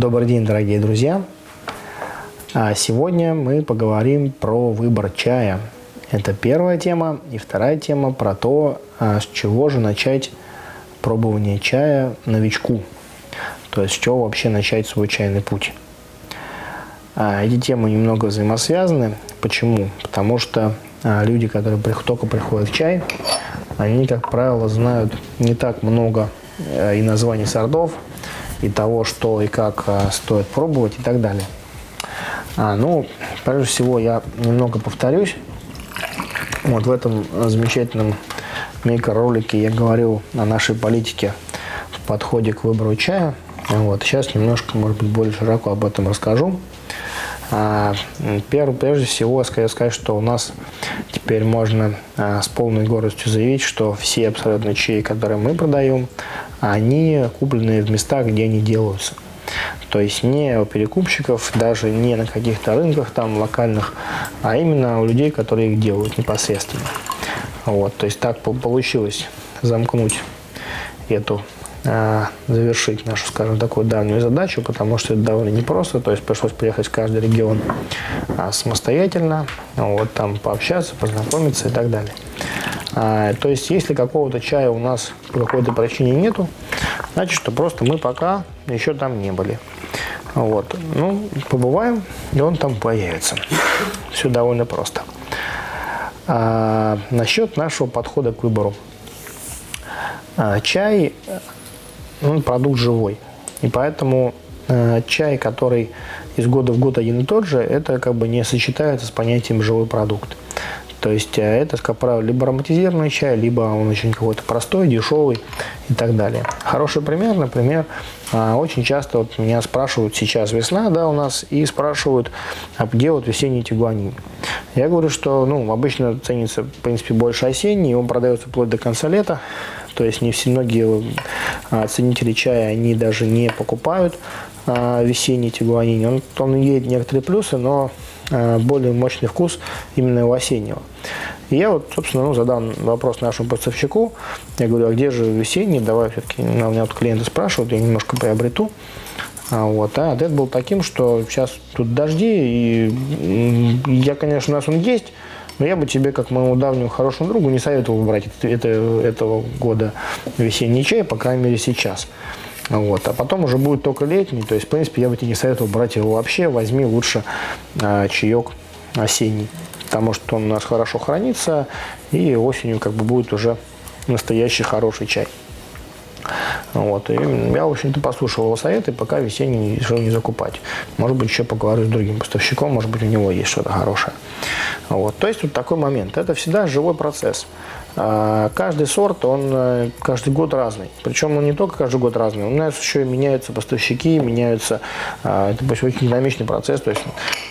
Добрый день, дорогие друзья! Сегодня мы поговорим про выбор чая. Это первая тема. И вторая тема про то, с чего же начать пробование чая новичку. То есть, с чего вообще начать свой чайный путь. Эти темы немного взаимосвязаны. Почему? Потому что люди, которые только приходят в чай, они, как правило, знают не так много и названий сортов, и того, что и как стоит пробовать и так далее. Прежде всего, я немного повторюсь. Вот в этом замечательном микроролике я говорил о нашей политике в подходе к выбору чая. Сейчас немножко, может быть, более широко об этом расскажу. Прежде всего, сказать, что у нас теперь можно с полной гордостью заявить, что все абсолютно чаи, которые мы продаем, они куплены в местах, где они делаются. То есть не у перекупщиков, даже не на каких-то рынках там локальных, а именно у людей, которые их делают непосредственно. То есть так получилось замкнуть завершить нашу, скажем, такую давнюю задачу, потому что это довольно непросто, то есть пришлось приехать в каждый регион самостоятельно, там пообщаться, познакомиться и так далее. То есть если какого-то чая у нас по какой-то причине нету, значит, что просто мы пока еще там не были. Побываем, и он там появится. Все довольно просто. Насчет нашего подхода к выбору. Чай продукт живой. И поэтому чай, который из года в год один и тот же, это не сочетается с понятием живой продукт. То есть это, как правило, либо ароматизированный чай, либо он очень какой-то простой, дешевый и так далее. Хороший пример, например, очень часто меня спрашивают, сейчас весна, у нас, и спрашивают, а где весенний тигуанин. Я говорю, что обычно ценится, в принципе, больше осенний, он продается вплоть до конца лета. То есть не все многие ценители чая, они даже не покупают весенний тигуанин. Он имеет некоторые плюсы, но более мощный вкус именно у осеннего. И я собственно, задал вопрос нашему поставщику. Я говорю, а где же весенний? Давай все-таки, у меня клиенты спрашивают, я немножко приобрету. Ответ был таким, что сейчас тут дожди, и конечно, у нас он есть, но я бы тебе, как моему давнему хорошему другу, не советовал брать этого года весенний чай, по крайней мере, сейчас. А потом уже будет только летний, то есть, в принципе, я бы тебе не советовал брать его вообще, возьми лучше чаек осенний, потому что он у нас хорошо хранится, и осенью будет уже настоящий хороший чай. И я, в общем-то, послушал его советы, пока весенний решил не закупать. Может быть, еще поговорю с другим поставщиком, может быть, у него есть что-то хорошее. То есть такой момент. Это всегда живой процесс. Каждый сорт, он каждый год разный. Причем он не только каждый год разный, у нас еще и меняются поставщики, меняются. Это очень динамичный процесс. То есть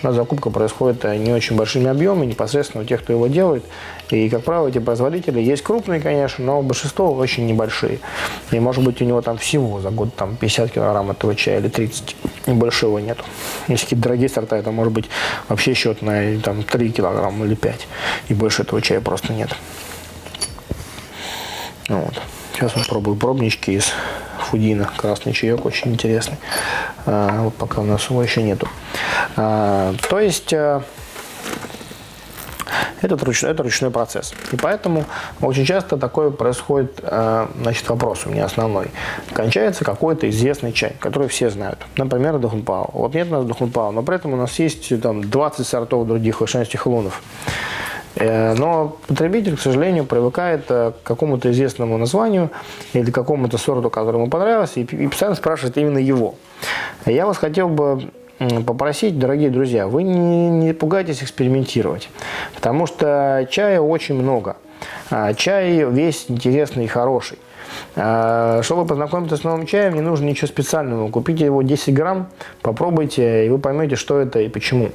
у нас закупка происходит не очень большими объемами, непосредственно у тех, кто его делает. И, как правило, эти производители есть крупные, конечно, но большинство очень небольшие. И, может быть, у него там всего за год 50 килограмм этого чая или 30. И больше его нету. Если какие-то дорогие сорта, это может быть вообще счет на 3 килограмма или 5. И больше этого чая просто нет. Сейчас попробую пробнички из Фудина. Красный чаек, очень интересный. Пока у нас его еще нету. То есть это ручной процесс. И поэтому очень часто такое происходит, вопрос у меня основной. Кончается какой-то известный чай, который все знают. Например, Дахунпао. Нет у нас Дахунпао, но при этом у нас есть 20 сортов других вышинских лунов. Но потребитель, к сожалению, привыкает к какому-то известному названию или к какому-то сорту, который ему понравился, и постоянно спрашивает именно его. Я вас хотел бы попросить, дорогие друзья, вы не пугайтесь экспериментировать, потому что чая очень много. Чай весь интересный и хороший. Чтобы познакомиться с новым чаем, не нужно ничего специального. Купите его 10 грамм, попробуйте, и вы поймете, что это и почему.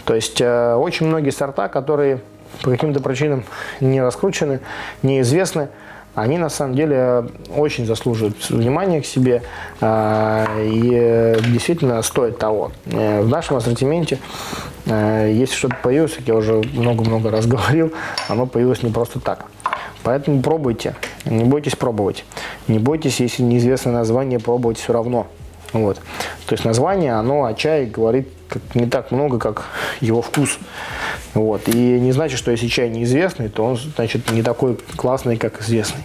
То есть очень многие сорта, которые по каким-то причинам не раскручены, неизвестны, они на самом деле очень заслуживают внимания к себе и действительно стоят того. В нашем ассортименте, если что-то появилось, как я уже много-много раз говорил, оно появилось не просто так. Поэтому пробуйте, не бойтесь пробовать. Не бойтесь, если неизвестное название, пробовать все равно. Вот. То есть название, оно о чае говорит не так много, как его вкус. Вот. И не значит, что если чай неизвестный, то он, значит, не такой классный, как известный.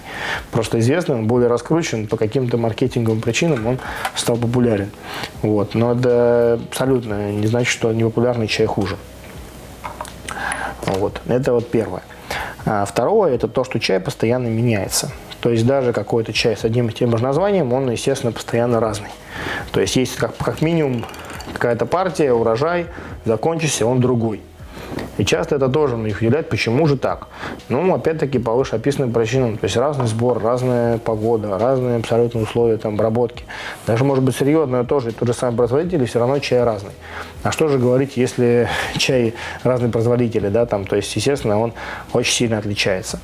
Просто известный, он более раскручен, по каким-то маркетинговым причинам он стал популярен. Вот. Но это абсолютно не значит, что непопулярный чай хуже. Вот. Это вот первое. А второе, это то, что чай постоянно меняется. То есть даже какой-то чай с одним и тем же названием, он, естественно, постоянно разный. То есть есть как минимум какая-то партия, урожай, закончился, он другой. И часто это тоже их удивляет, почему же так. Ну, опять-таки, по вышеописанным причинам. То есть разный сбор, разная погода, разные абсолютно условия там, обработки. Даже, может быть, серьезно, тоже тот же самый производитель, и все равно чай разный. А что же говорить, если чай разные производители, да, там, то есть, естественно, он очень сильно отличается.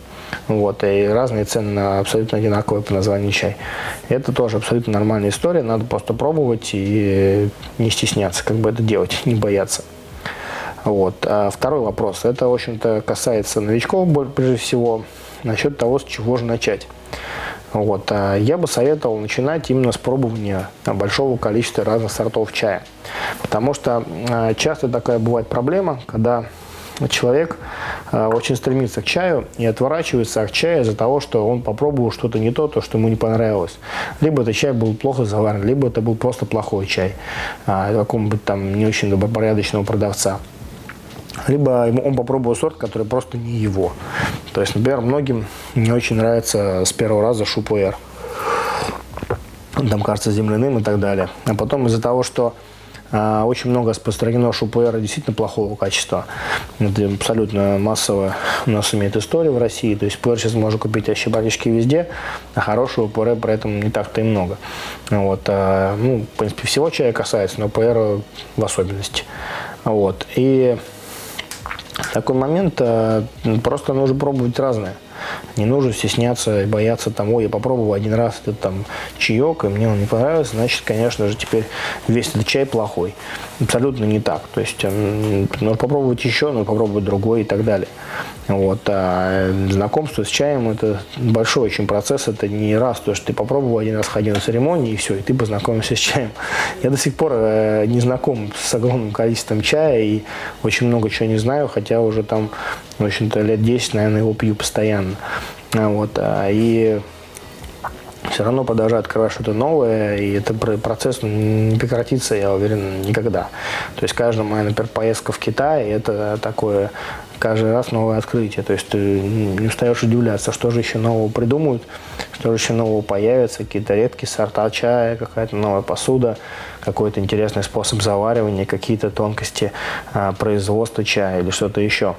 Вот, и разные цены на абсолютно одинаковый по названию чай. Это тоже абсолютно нормальная история, надо просто пробовать и не стесняться, как бы это делать, не бояться. Вот. А второй вопрос, это, в общем-то, касается новичков, прежде всего, насчет того, с чего же начать. Вот. Я бы советовал начинать именно с пробования большого количества разных сортов чая. Потому что часто такая бывает проблема, когда человек очень стремится к чаю и отворачивается от чая из-за того, что он попробовал что-то не то, что ему не понравилось. Либо этот чай был плохо заварен, либо это был просто плохой чай какого-нибудь там не очень добропорядочного продавца. Либо он попробовал сорт, который просто не его. То есть, например, многим не очень нравится с первого раза Шупуэр. Там кажется земляным и так далее. А потом из-за того, что очень много распространено Шупуэра действительно плохого качества. Это абсолютно массово у нас имеет историю в России. То есть пуэр сейчас можно купить вообще практически везде, а хорошего пуэра при этом не так-то и много. Вот. Ну, в принципе, всего чая касается, но пуэра в особенности. Вот. И в такой момент просто нужно пробовать разное. Не нужно стесняться и бояться там, ой, я попробовал один раз этот там чаек, и мне он не понравился, значит, конечно же, теперь весь этот чай плохой. Абсолютно не так. То есть нужно попробовать еще, нужно попробовать другой и так далее. Вот. А знакомство с чаем – это большой очень процесс, это не раз, то, что ты попробовал один раз, ходил на церемонии, и все, и ты познакомился с чаем. Я до сих пор не знаком с огромным количеством чая и очень много чего не знаю, хотя уже там, в общем-то, лет 10, наверное, его пью постоянно. Вот. И все равно продолжаю открывать что-то новое, и этот процесс не прекратится, я уверен, никогда. То есть каждая моя, например, поездка в Китай, это такое каждый раз новое открытие. То есть ты не устаешь удивляться, что же еще нового придумают, что же еще нового появится, какие-то редкие сорта чая, какая-то новая посуда, какой-то интересный способ заваривания, какие-то тонкости производства чая или что-то еще.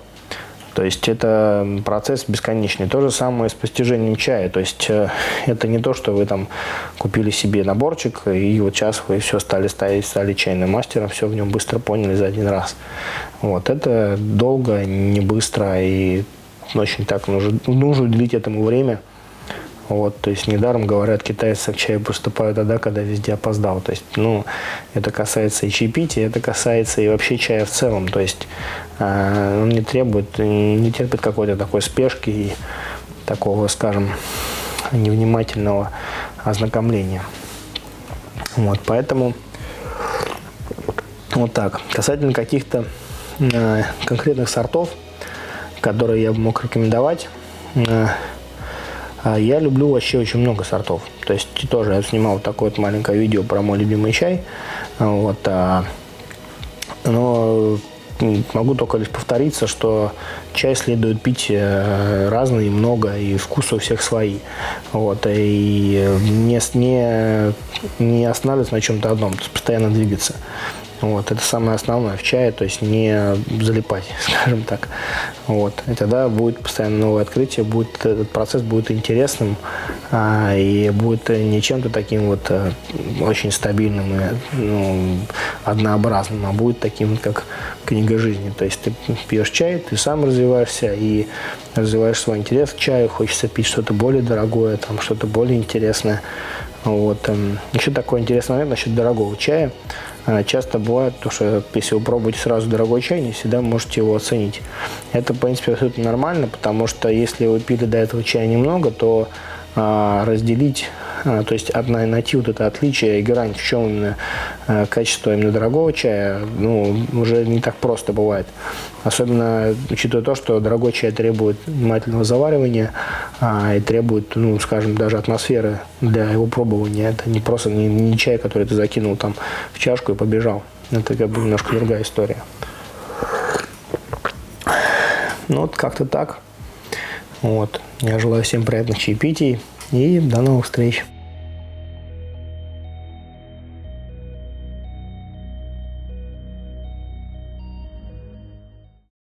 То есть это процесс бесконечный. То же самое с постижением чая. То есть это не то, что вы там купили себе наборчик, и вот сейчас вы все стали чайным мастером, все в нем быстро поняли за один раз. Вот. Это долго, не быстро, и очень так нужно уделить этому время. Вот, то есть недаром говорят, китайцы к чаю приступают тогда, когда везде опоздал. То есть, ну, это касается и чаепития, это касается и вообще чая в целом. То есть он не терпит какой-то такой спешки и такого, скажем, невнимательного ознакомления. Вот, поэтому вот так. Касательно каких-то конкретных сортов, которые я бы мог рекомендовать, я люблю вообще очень много сортов. То есть тоже я снимал такое вот маленькое видео про мой любимый чай. Вот, но могу только лишь повториться, что чай следует пить разный, много, и вкусы у всех свои. Вот, и не останавливаться на чем-то одном, то есть постоянно двигаться. Вот, это самое основное в чае, то есть не залипать, скажем так. Вот, и тогда будет постоянно новое открытие, этот процесс будет интересным, и будет не чем-то таким вот очень стабильным и однообразным, а будет таким, как книга жизни. То есть ты пьешь чай, ты сам развиваешься и развиваешь свой интерес к чаю, хочется пить что-то более дорогое, там, что-то более интересное. Вот. Еще такой интересный момент насчет дорогого чая. Часто бывает, что если вы пробуете сразу дорогой чай, не всегда можете его оценить. Это, в принципе, абсолютно нормально, потому что если вы пили до этого чая немного, то разделить то есть найти вот это отличие и грань, в чем именно качество именно дорогого чая, ну, уже не так просто бывает. Особенно учитывая то, что дорогой чай требует внимательного заваривания и требует, ну, скажем, даже атмосферы для его пробования. Это не просто не чай, который ты закинул там в чашку и побежал. Это как бы немножко другая история. Ну, вот как-то так. Вот. Я желаю всем приятных чаепитий и до новых встреч.